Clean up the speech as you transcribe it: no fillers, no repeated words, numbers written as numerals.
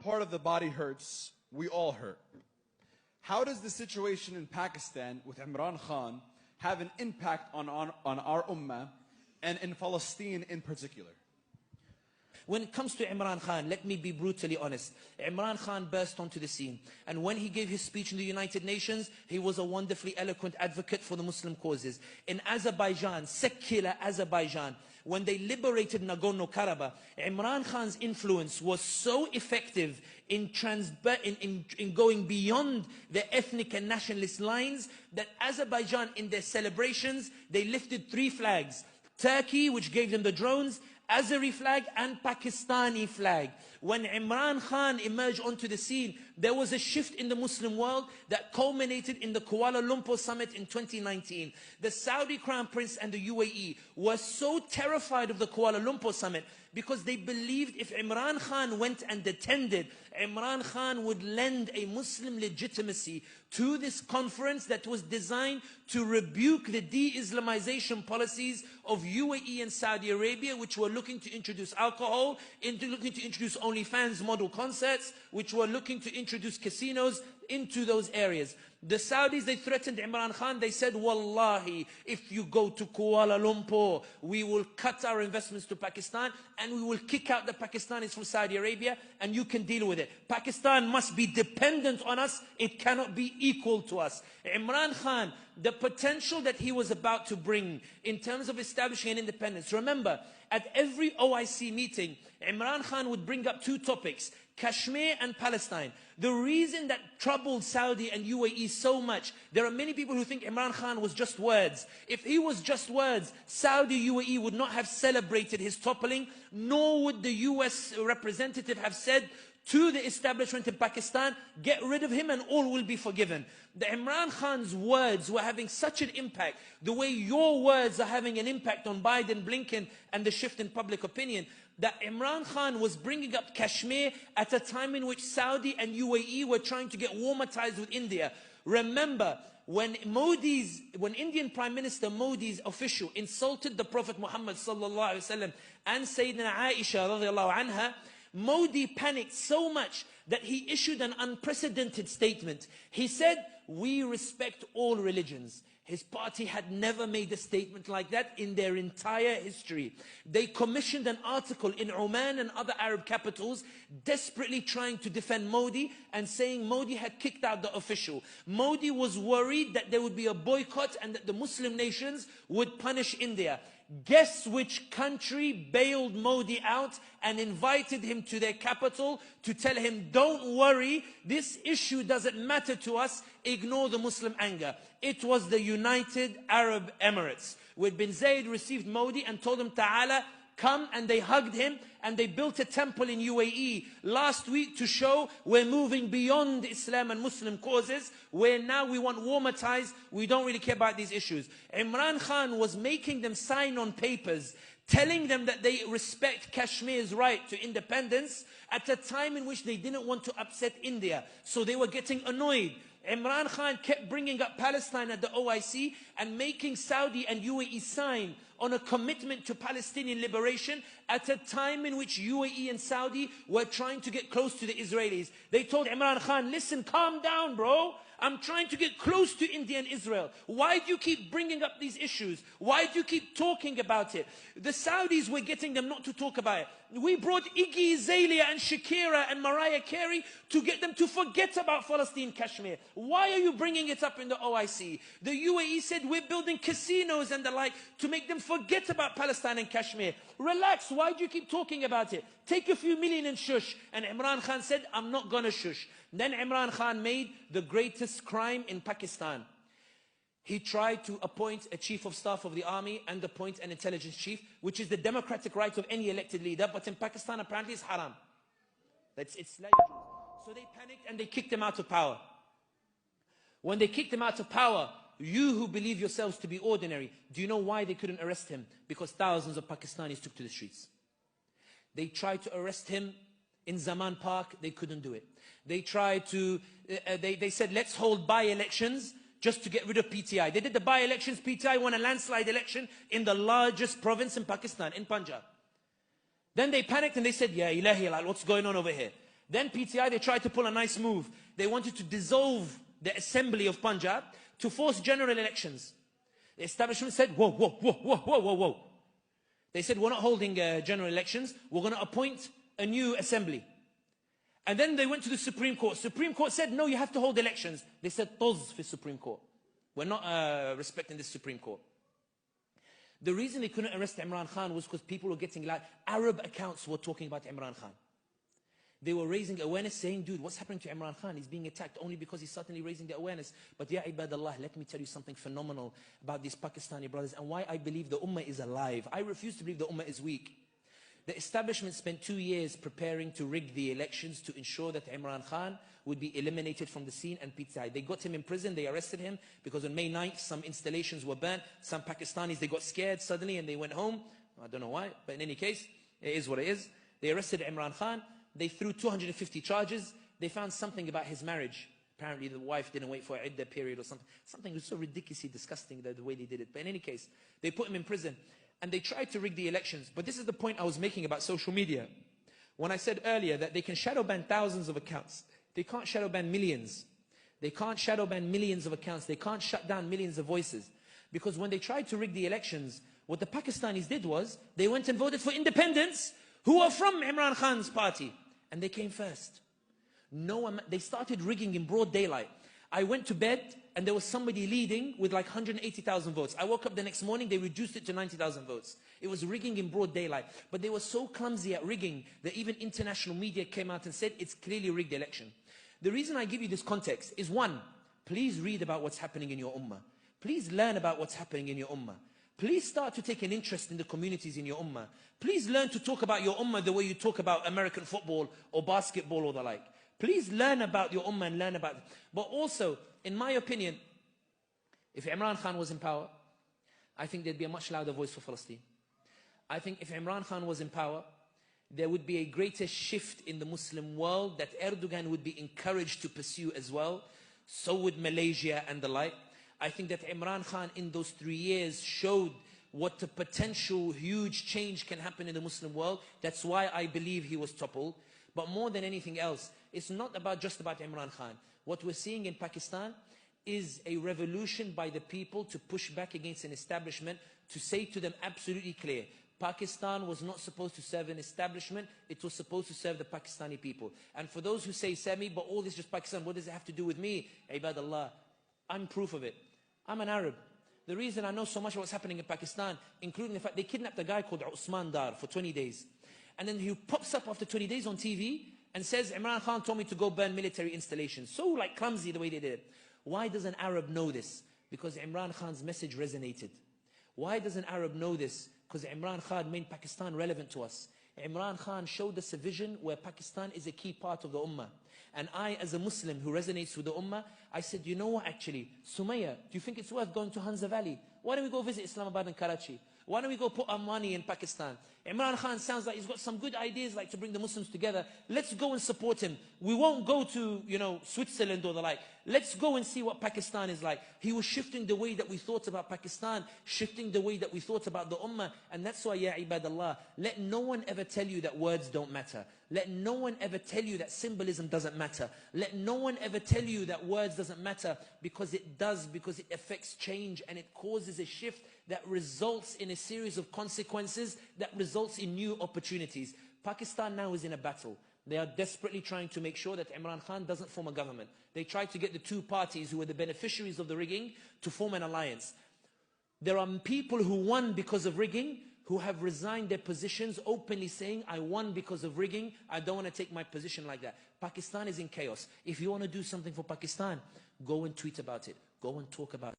part of the body hurts, we all hurt. How does the situation in Pakistan with Imran Khan have an impact on our ummah and in Palestine in particular? When it comes to Imran Khan, let me be brutally honest. Imran Khan burst onto the scene. And when he gave his speech in the United Nations, he was a wonderfully eloquent advocate for the Muslim causes. In Azerbaijan, secular Azerbaijan, when they liberated Nagorno-Karabakh, Imran Khan's influence was so effective in going beyond the ethnic and nationalist lines that Azerbaijan, in their celebrations, they lifted 3 flags. Turkey, which gave them the drones, Azeri flag and Pakistani flag. When Imran Khan emerged onto the scene, there was a shift in the Muslim world that culminated in the Kuala Lumpur summit in 2019. The Saudi Crown Prince and the UAE were so terrified of the Kuala Lumpur summit because they believed if Imran Khan went and attended, Imran Khan would lend a Muslim legitimacy to this conference that was designed to rebuke the de-Islamization policies of UAE and Saudi Arabia, which were looking to introduce alcohol, looking to introduce OnlyFans model concerts, which were looking to introduce casinos into those areas. The Saudis, they threatened Imran Khan. They said, Wallahi, if you go to Kuala Lumpur, we will cut our investments to Pakistan and we will kick out the Pakistanis from Saudi Arabia and you can deal with it. Pakistan must be dependent on us. It cannot be equal to us. Imran Khan, the potential that he was about to bring in terms of establishing an independence. Remember, at every OIC meeting, Imran Khan would bring up 2 topics, Kashmir and Palestine. The reason that troubled Saudi and UAE so much, there are many people who think Imran Khan was just words. If he was just words, Saudi UAE would not have celebrated his toppling, nor would the US representative have said to the establishment in Pakistan, get rid of him and all will be forgiven. The Imran Khan's words were having such an impact, the way your words are having an impact on Biden, Blinken, and the shift in public opinion, that Imran Khan was bringing up Kashmir at a time in which Saudi and UAE were trying to get warmer ties with India. Remember, when Indian Prime Minister Modi's official insulted the Prophet Muhammad sallallahu alaihi wasallam and Sayyidina Aisha radiallahu anha, Modi panicked so much that he issued an unprecedented statement. He said, we respect all religions. His party had never made a statement like that in their entire history. They commissioned an article in Oman and other Arab capitals desperately trying to defend Modi and saying Modi had kicked out the official. Modi was worried that there would be a boycott and that the Muslim nations would punish India. Guess which country bailed Modi out and invited him to their capital to tell him, don't worry, this issue doesn't matter to us, ignore the Muslim anger. It was the United Arab Emirates, where bin Zayed received Modi and told him, Ta'ala, come, and they hugged him and they built a temple in UAE last week to show we're moving beyond Islam and Muslim causes, where now we want warmer ties, we don't really care about these issues. Imran Khan was making them sign on papers telling them that they respect Kashmir's right to independence at a time in which they didn't want to upset India. So they were getting annoyed. Imran Khan kept bringing up Palestine at the OIC and making Saudi and UAE sign on a commitment to Palestinian liberation at a time in which UAE and Saudi were trying to get close to the Israelis. They told Imran Khan, listen, calm down, bro. I'm trying to get close to India and Israel. Why do you keep bringing up these issues? Why do you keep talking about it? The Saudis were getting them not to talk about it. We brought Iggy Azalea and Shakira and Mariah Carey to get them to forget about Palestine, Kashmir. Why are you bringing it up in the OIC? The UAE said we're building casinos and the like to make them forget about Palestine and Kashmir. Relax, why do you keep talking about it? Take a few million and shush. And Imran Khan said, I'm not going to shush. Then Imran Khan made the greatest crime in Pakistan. He tried to appoint a chief of staff of the army and appoint an intelligence chief, which is the democratic right of any elected leader, but in Pakistan apparently it's haram. It's like, so they panicked and they kicked him out of power. When they kicked him out of power, you who believe yourselves to be ordinary, do you know why they couldn't arrest him? Because thousands of Pakistanis took to the streets. They tried to arrest him in Zaman Park, they couldn't do it. They tried to, they said, let's hold by-elections just to get rid of PTI. They did the by-elections. PTI won a landslide election in the largest province in Pakistan, in Punjab. Then they panicked and they said, Ya ilahi, what's going on over here? Then PTI, they tried to pull a nice move. They wanted to dissolve the assembly of Punjab to force general elections. The establishment said, whoa, whoa, whoa, whoa, whoa, whoa, whoa. They said, we're not holding general elections. We're going to appoint a new assembly. And then they went to the Supreme Court. Supreme Court said, no, you have to hold elections. They said, toz for Supreme Court. We're not respecting the Supreme Court. The reason they couldn't arrest Imran Khan was because people were getting like Arab accounts were talking about Imran Khan. They were raising awareness, saying, dude, what's happening to Imran Khan? He's being attacked only because he's certainly raising the awareness. But ya ibadallah, let me tell you something phenomenal about these Pakistani brothers and why I believe the Ummah is alive. I refuse to believe the Ummah is weak. The establishment spent 2 years preparing to rig the elections to ensure that Imran Khan would be eliminated from the scene and PTI. They got him in prison, they arrested him, because on May 9th, some installations were burnt. Some Pakistanis, they got scared suddenly and they went home. I don't know why, but in any case, it is what it is. They arrested Imran Khan. They threw 250 charges. They found something about his marriage. Apparently the wife didn't wait for an iddah period or something. Something was so ridiculously disgusting, the way they did it. But in any case, they put him in prison. And they tried to rig the elections. But this is the point I was making about social media. When I said earlier that they can shadow ban thousands of accounts, they can't shadow ban millions. They can't shadow ban millions of accounts. They can't shut down millions of voices. Because when they tried to rig the elections, what the Pakistanis did was, they went and voted for independents who are from Imran Khan's party. And they came first. They started rigging in broad daylight. I went to bed and there was somebody leading with like 180,000 votes. I woke up the next morning, they reduced it to 90,000 votes. It was rigging in broad daylight. But they were so clumsy at rigging that even international media came out and said it's clearly a rigged election. The reason I give you this context is, one, please read about what's happening in your ummah. Please learn about what's happening in your ummah. Please start to take an interest in the communities in your ummah. Please learn to talk about your ummah the way you talk about American football or basketball or the like. Please learn about your ummah and learn about it. But also, in my opinion, if Imran Khan was in power, I think there'd be a much louder voice for Palestine. I think if Imran Khan was in power, there would be a greater shift in the Muslim world that Erdogan would be encouraged to pursue as well. So would Malaysia and the like. I think that Imran Khan in those 3 years showed what the potential huge change can happen in the Muslim world. That's why I believe he was toppled. But more than anything else, it's not just about Imran Khan. What we're seeing in Pakistan is a revolution by the people to push back against an establishment, to say to them absolutely clear, Pakistan was not supposed to serve an establishment, it was supposed to serve the Pakistani people. And for those who say, Sami, but all this is just Pakistan, what does it have to do with me? Ibadallah, I'm proof of it. I'm an Arab. The reason I know so much of what's happening in Pakistan, including the fact they kidnapped a guy called Usman Dar for 20 days. And then he pops up after 20 days on TV and says, Imran Khan told me to go burn military installations. So like clumsy the way they did it. Why does an Arab know this? Because Imran Khan's message resonated. Why does an Arab know this? Because Imran Khan made Pakistan relevant to us. Imran Khan showed us a vision where Pakistan is a key part of the Ummah. And I, as a Muslim who resonates with the Ummah, I said, you know what actually, Sumaya, do you think it's worth going to Hanza Valley? Why don't we go visit Islamabad and Karachi? Why don't we go put our money in Pakistan? Imran Khan sounds like he's got some good ideas like to bring the Muslims together. Let's go and support him. We won't go to, Switzerland or the like. Let's go and see what Pakistan is like. He was shifting the way that we thought about Pakistan, shifting the way that we thought about the Ummah. And that's why, ya ibadallah, let no one ever tell you that words don't matter. Let no one ever tell you that symbolism doesn't matter. Let no one ever tell you that words doesn't matter, because it does, because it affects change and it causes a shift that results in a series of consequences, that results in new opportunities. Pakistan now is in a battle. They are desperately trying to make sure that Imran Khan doesn't form a government. They tried to get the two parties who were the beneficiaries of the rigging to form an alliance. There are people who won because of rigging, who have resigned their positions openly saying, I won because of rigging, I don't want to take my position like that. Pakistan is in chaos. If you want to do something for Pakistan, go and tweet about it. Go and talk about it.